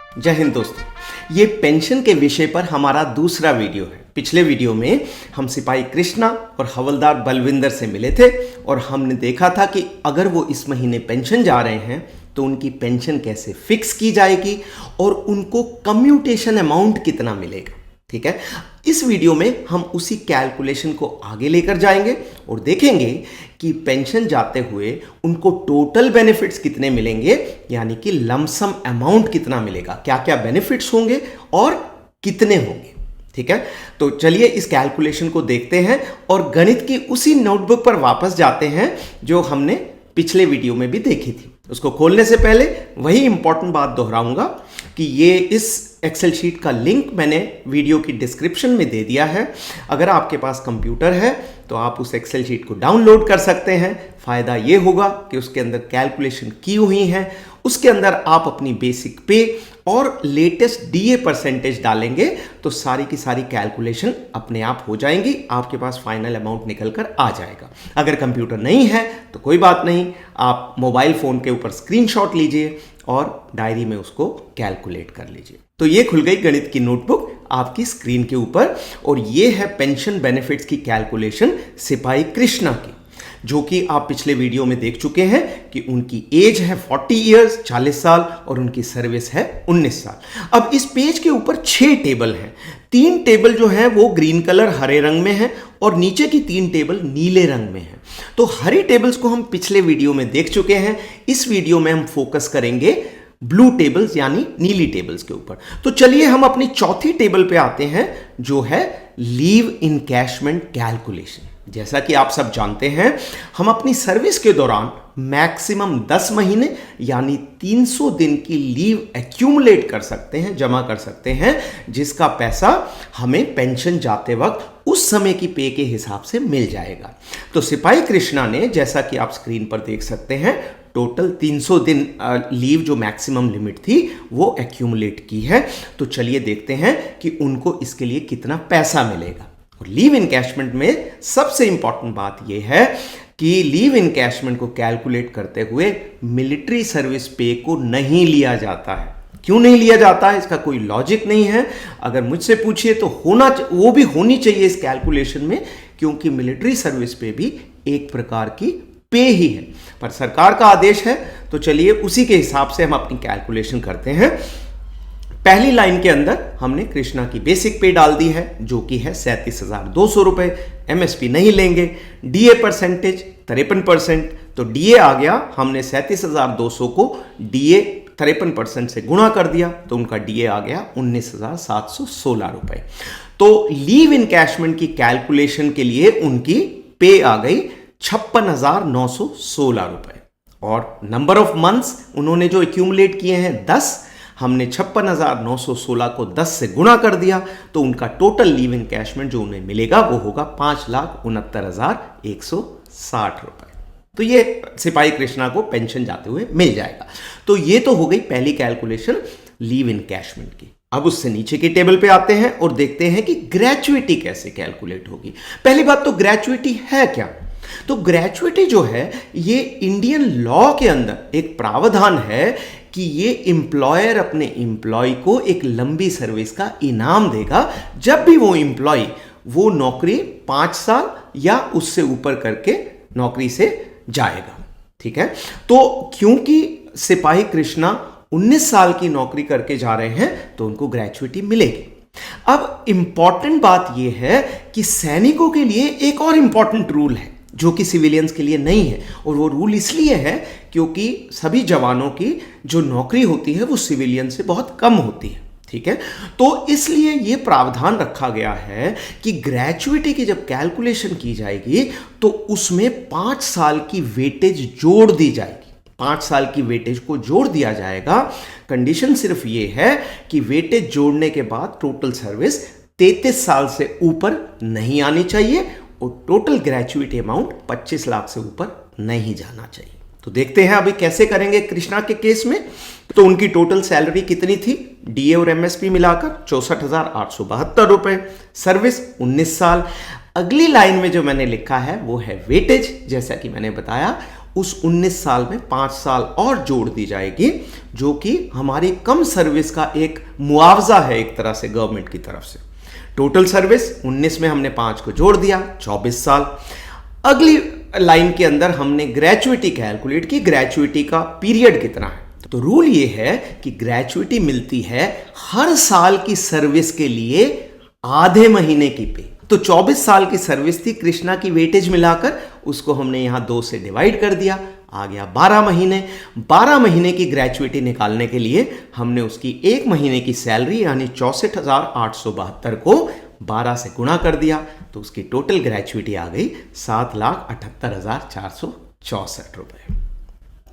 जय हिंद दोस्तों, ये पेंशन के विषय पर हमारा दूसरा वीडियो है। पिछले वीडियो में हम सिपाही कृष्णा और हवलदार बलविंदर से मिले थे और हमने देखा था कि अगर वो इस महीने पेंशन जा रहे हैं तो उनकी पेंशन कैसे फिक्स की जाएगी और उनको कम्यूटेशन अमाउंट कितना मिलेगा। ठीक है, इस वीडियो में हम उसी कैलकुलेशन को आगे लेकर जाएंगे और देखेंगे कि पेंशन जाते हुए उनको टोटल बेनिफिट्स कितने मिलेंगे, यानी कि लमसम अमाउंट कितना मिलेगा, क्या क्या बेनिफिट्स होंगे और कितने होंगे। ठीक है, तो चलिए इस कैलकुलेशन को देखते हैं और गणित की उसी नोटबुक पर वापस जाते हैं जो हमने पिछले वीडियो में भी देखी थी। उसको खोलने से पहले वही इंपॉर्टेंट बात दोहराऊंगा कि ये इस एक्सेल शीट का लिंक मैंने वीडियो की डिस्क्रिप्शन में दे दिया है। अगर आपके पास कंप्यूटर है तो आप उस एक्सेल शीट को डाउनलोड कर सकते हैं। फ़ायदा ये होगा कि उसके अंदर कैलकुलेशन की हुई है, उसके अंदर आप अपनी बेसिक पे और लेटेस्ट डीए परसेंटेज डालेंगे तो सारी की सारी कैलकुलेशन अपने आप हो जाएंगी, आपके पास फाइनल अमाउंट निकल कर आ जाएगा। अगर कंप्यूटर नहीं है तो कोई बात नहीं, आप मोबाइल फ़ोन के ऊपर स्क्रीनशॉट लीजिए और डायरी में उसको कैलकुलेट कर लीजिए। तो ये खुल गई गणित की नोटबुक आपकी स्क्रीन के ऊपर और ये है पेंशन बेनिफिट्स की कैलकुलेशन सिपाही कृष्णा की, जो कि आप पिछले वीडियो में देख चुके हैं कि उनकी एज है 40 इयर्स 40 साल और उनकी सर्विस है 19 साल। अब इस पेज के ऊपर 6 टेबल हैं। 3 टेबल जो है वो ग्रीन कलर हरे रंग में है और नीचे की 3 टेबल नीले रंग में है। तो हरी टेबल्स को हम पिछले वीडियो में देख चुके हैं। इस वीडियो में हम फोकस करेंगे ब्लू टेबल्स यानी नीली टेबल्स के ऊपर। तो चलिए हम अपनी चौथी टेबल पे आते हैं जो है लीव इनकैशमेंट कैलकुलेशन। जैसा कि आप सब जानते हैं, हम अपनी सर्विस के दौरान मैक्सिमम 10 महीने यानी 300 दिन की लीव एक्यूमुलेट कर सकते हैं, जमा कर सकते हैं, जिसका पैसा हमें पेंशन जाते वक्त उस समय की पे के हिसाब से मिल जाएगा। तो सिपाही कृष्णा ने, जैसा कि आप स्क्रीन पर देख सकते हैं, टोटल 300 दिन लीव जो मैक्सिमम लिमिट थी वो एक्यूमुलेट की है। तो चलिए देखते हैं कि उनको इसके लिए कितना पैसा मिलेगा। और लीव इनकैशमेंट में सबसे इंपॉर्टेंट बात यह है कि लीव इनकैशमेंट को कैलकुलेट करते हुए मिलिट्री सर्विस पे को नहीं लिया जाता है। क्यों नहीं लिया जाता है, इसका कोई लॉजिक नहीं है। अगर मुझसे पूछिए तो वो भी होनी चाहिए इस कैलकुलेशन में, क्योंकि मिलिट्री सर्विस पे भी एक प्रकार की पे ही है, पर सरकार का आदेश है। तो चलिए उसी के हिसाब से हम अपनी कैलकुलेशन करते हैं। पहली लाइन के अंदर हमने कृष्णा की बेसिक पे डाल दी है जो कि है 37,200 रुपए। एमएसपी नहीं लेंगे। डीए परसेंटेज 53%, तो डीए आ गया, हमने 37,200 को डीए 53% से गुणा कर दिया तो उनका डीए आ गया 19,716 रुपए। तो लीव इनकैशमेंट की कैलकुलेशन के लिए उनकी पे आ गई 56,916 रुपए। और नंबर ऑफ मंथ्स उन्होंने जो एक्यूमुलेट किए हैं 10, हमने 56,916 को 10 से गुणा कर दिया तो उनका टोटल लीव इनकैशमेंट जो उन्हें मिलेगा वो होगा 5,69,160 रुपए। तो ये सिपाही कृष्णा को पेंशन जाते हुए मिल जाएगा। तो ये तो हो गई पहली कैलकुलेशन लीव इनकैशमेंट की। अब उससे नीचे के टेबल पे आते हैं और देखते हैं कि ग्रेचुइटी कैसे कैलकुलेट होगी। पहली बात तो ग्रेचुइटी है क्या? तो ग्रेचुइटी जो है ये इंडियन लॉ के अंदर एक प्रावधान है कि ये एम्प्लॉयर अपने एम्प्लॉय को एक लंबी सर्विस का इनाम देगा जब भी वो एम्प्लॉय वो नौकरी 5 साल या उससे ऊपर करके नौकरी से जाएगा। ठीक है, तो क्योंकि सिपाही कृष्णा 19 साल की नौकरी करके जा रहे हैं तो उनको ग्रेचुइटी मिलेगी। अब इंपॉर्टेंट बात यह है कि सैनिकों के लिए एक और इंपॉर्टेंट रूल है जो कि सिविलियंस के लिए नहीं है, और वो रूल इसलिए है क्योंकि सभी जवानों की जो नौकरी होती है वो सिविलियन से बहुत कम होती है। ठीक है, तो इसलिए ये प्रावधान रखा गया है कि ग्रेचुइटी की जब कैलकुलेशन की जाएगी तो उसमें 5 साल की वेटेज जोड़ दी जाएगी। 5 साल की वेटेज को जोड़ दिया जाएगा। कंडीशन सिर्फ ये है कि वेटेज जोड़ने के बाद टोटल सर्विस 33 साल से ऊपर नहीं आनी चाहिए और टोटल ग्रेचुइटी अमाउंट 25 लाख से ऊपर नहीं जाना चाहिए। तो देखते हैं अभी कैसे करेंगे कृष्णा के केस में। तो उनकी टोटल सैलरी कितनी थी डीए और एमएसपी मिलाकर? 64,872 रुपए। सर्विस 19 साल। अगली लाइन में जो मैंने लिखा है वो है वेटेज। जैसा कि मैंने बताया, उस 19 साल में 5 साल और जोड़ दी जाएगी, जो कि हमारी कम सर्विस का एक मुआवजा है एक तरह से गवर्नमेंट की तरफ से। टोटल सर्विस 19 में हमने 5 को जोड़ दिया, 24 साल। अगली लाइन के अंदर हमने ग्रेचुइटी कैलकुलेट की, ग्रेचुइटी का पीरियड कितना है। तो रूल ये है कि ग्रेचुइटी मिलती है हर साल की सर्विस के लिए आधे महीने की पे। तो 24 साल की सर्विस थी, कृष्णा की वेटेज मिलाकर उसको हमने यहां 2 से डिवाइड कर दिया, आ गया 12 महीने। 12 महीने की ग्रेचुइटी निकालने के लिए हमने उसकी 1 महीने की सैलरी यानी 64,872 को 12 से गुणा कर दिया, तो उसकी टोटल ग्रेचुइटी आ गई 7,78,464 रुपए।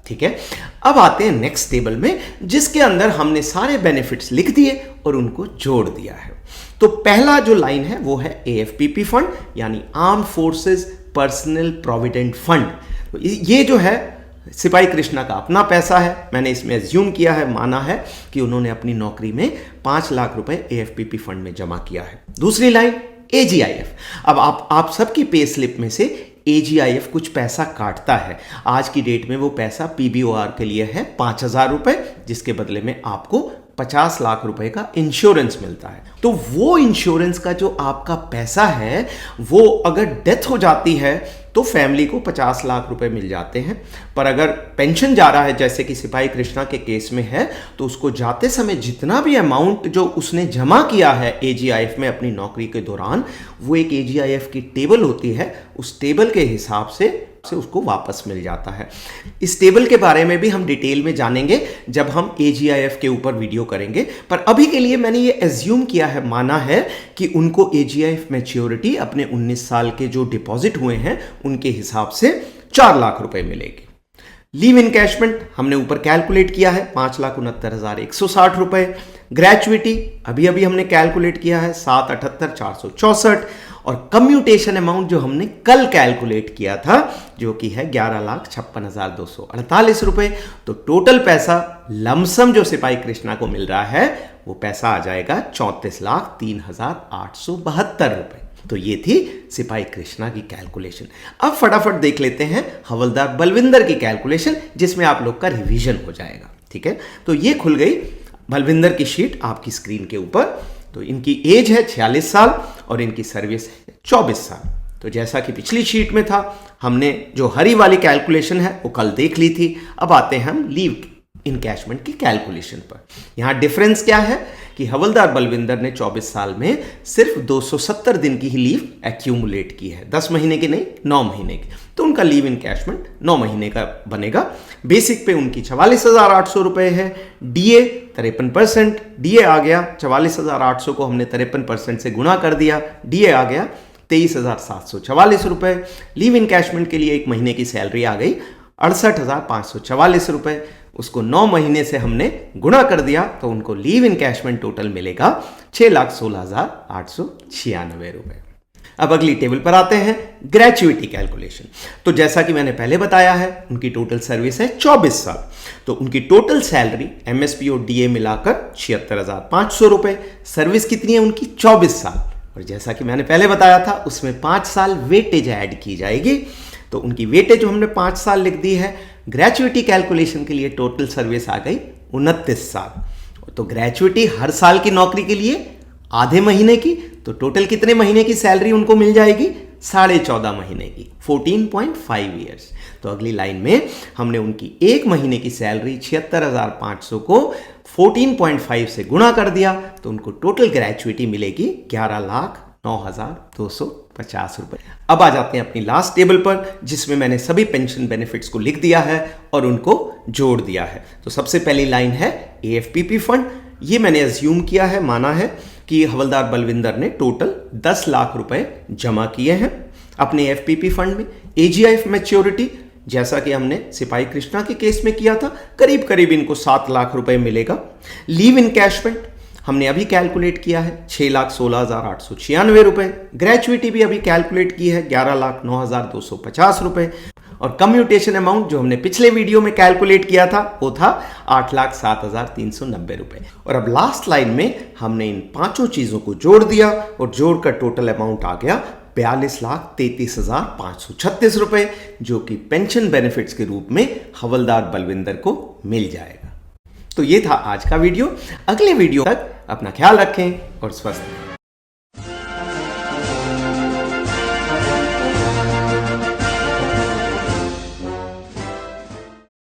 ठीक है, अब आते हैं नेक्स्ट टेबल में, जिसके अंदर हमने सारे बेनिफिट्स लिख दिए और उनको जोड़ दिया है। तो पहला जो लाइन है वो है AFPP फंड, यानी arm forces personal provident fund. तो ये जो है सिपाही कृष्णा का अपना पैसा है। मैंने इसमें एज्यूम किया है, माना है कि उन्होंने अपनी नौकरी में 5 लाख रुपए AFPP फंड में जमा किया है। दूसरी लाइन AGIF। अब आप सबकी पे स्लिप में से AGIF कुछ पैसा काटता है। आज की डेट में वो पैसा PBOR के लिए है 5,000 रुपए, जिसके बदले में आपको 50 लाख रुपए का इंश्योरेंस मिलता है। तो वो इंश्योरेंस का जो आपका पैसा है, वो अगर डेथ हो जाती है तो फैमिली को 50 लाख रुपए मिल जाते हैं, पर अगर पेंशन जा रहा है जैसे कि सिपाही कृष्णा के केस में है, तो उसको जाते समय जितना भी अमाउंट जो उसने जमा किया है AGIF में अपनी नौकरी के दौरान, वो एक AGIF की टेबल होती है, उस टेबल के हिसाब से उसको वापस मिल जाता है। इस टेबल के बारे में भी हम डिटेल में जानेंगे जब हम AGIF के ऊपर वीडियो करेंगे, पर अभी के लिए मैंने ये एज्यूम किया है, माना है कि उनको AGIF मैच्योरिटी अपने 19 साल के जो डिपॉजिट हुए हैं उनके हिसाब से 4 लाख रुपए मिलेगी। लीव इनकैशमेंट हमने ऊपर कैलकुलेट किया है 5,69,160 रुपए। ग्रेचुइटी अभी अभी हमने कैलकुलेट किया है 7,78,464, और कम्यूटेशन अमाउंट जो हमने कल कैलकुलेट किया था जो कि है 11,56,248 रुपए। तो टोटल पैसा लमसम जो सिपाही कृष्णा को मिल रहा है वो पैसा आ जाएगा 34,03,872 रुपए। तो ये थी सिपाही कृष्णा की कैलकुलेशन। अब फटाफट देख लेते हैं हवलदार बलविंदर की कैलकुलेशन, जिसमें आप लोग का रिवीजन हो जाएगा। ठीक है, तो ये खुल गई बलविंदर की शीट आपकी स्क्रीन के ऊपर। तो इनकी एज है 46 साल और इनकी सर्विस है 24 साल। तो जैसा कि पिछली शीट में था, हमने जो हरी वाली कैलकुलेशन है वो कल देख ली थी। अब आते हैं हम लीव इनकैशमेंट की कैलकुलेशन पर। यहां डिफरेंस क्या है कि हवलदार बलविंदर ने 24 साल में सिर्फ 270 दिन की ही लीव एक्यूमुलेट की है, 10 महीने की नहीं, 9 महीने की। तो उनका लीव इनकैशमेंट 9 महीने का बनेगा। बेसिक पे उनकी 44,800 रुपए है। DA 53%, DA आ गया 44,800 को हमने 53% से गुणा कर दिया, DA आ गया 23,744 रुपए। लीव इनकैशमेंट के लिए 1 महीने की सैलरी आ गई 68,544 रुपए, उसको 9 महीने से हमने गुणा कर दिया, तो उनको लीव इनकैशमेंट टोटल मिलेगा 6,16,896 रुपए। अब अगली टेबल पर आते हैं, ग्रेचुइटी कैलकुलेशन। तो जैसा कि मैंने पहले बताया है, उनकी टोटल सर्विस है 24 साल। तो उनकी टोटल सैलरी MSP और DA मिलाकर 76,500 रुपए। सर्विस कितनी है उनकी? 24 साल। और जैसा कि मैंने पहले बताया था, उसमें 5 साल वेटेज ऐड की जाएगी। तो उनकी वेटेज हमने 5 साल लिख दी है। ग्रेचुइटी कैलकुलेशन के लिए टोटल सर्विस आ गई 29 साल। तो ग्रेचुइटी हर साल की नौकरी के लिए आधे महीने की, तो टोटल कितने महीने की सैलरी उनको मिल जाएगी? 14.5 महीने की, 14.5 ईयर्स। तो अगली लाइन में हमने उनकी 1 महीने की सैलरी 76,500 को 14.5 से गुणा कर दिया, तो उनको टोटल ग्रेचुइटी मिलेगी 11,09,250 रुपए। अब आ जाते हैं अपनी लास्ट टेबल पर, जिसमें मैंने सभी पेंशन बेनिफिट्स को लिख दिया है और उनको जोड़ दिया है। तो सबसे पहली लाइन है AFPP फंड। ये मैंने अज्यूम किया है, माना है कि हवलदार बलविंदर ने टोटल 10 लाख रुपए जमा किए हैं अपने FPP फंड में। AGIF मैच्योरिटी जैसा कि हमने सिपाही कृष्णा के केस में किया था, करीब करीब इनको 7 लाख रुपए मिलेगा। लीव इनकैशमेंट हमने अभी कैलकुलेट किया है 6,16,896 रुपए। ग्रेचुइटी भी अभी कैलकुलेट की है 11,09,250 रुपए। और कम्यूटेशन अमाउंट जो हमने पिछले वीडियो में कैलकुलेट किया था वो था 8,07,390 रुपए। और अब लास्ट लाइन में हमने इन 5 चीजों को जोड़ दिया और जोड़कर टोटल अमाउंट आ गया 42,33,536 रुपए, जो कि पेंशन बेनिफिट्स के रूप में हवलदार बलविंदर को मिल जाएगा। तो ये था आज का वीडियो। अगले वीडियो तक अपना ख्याल रखें और स्वस्थ रहें।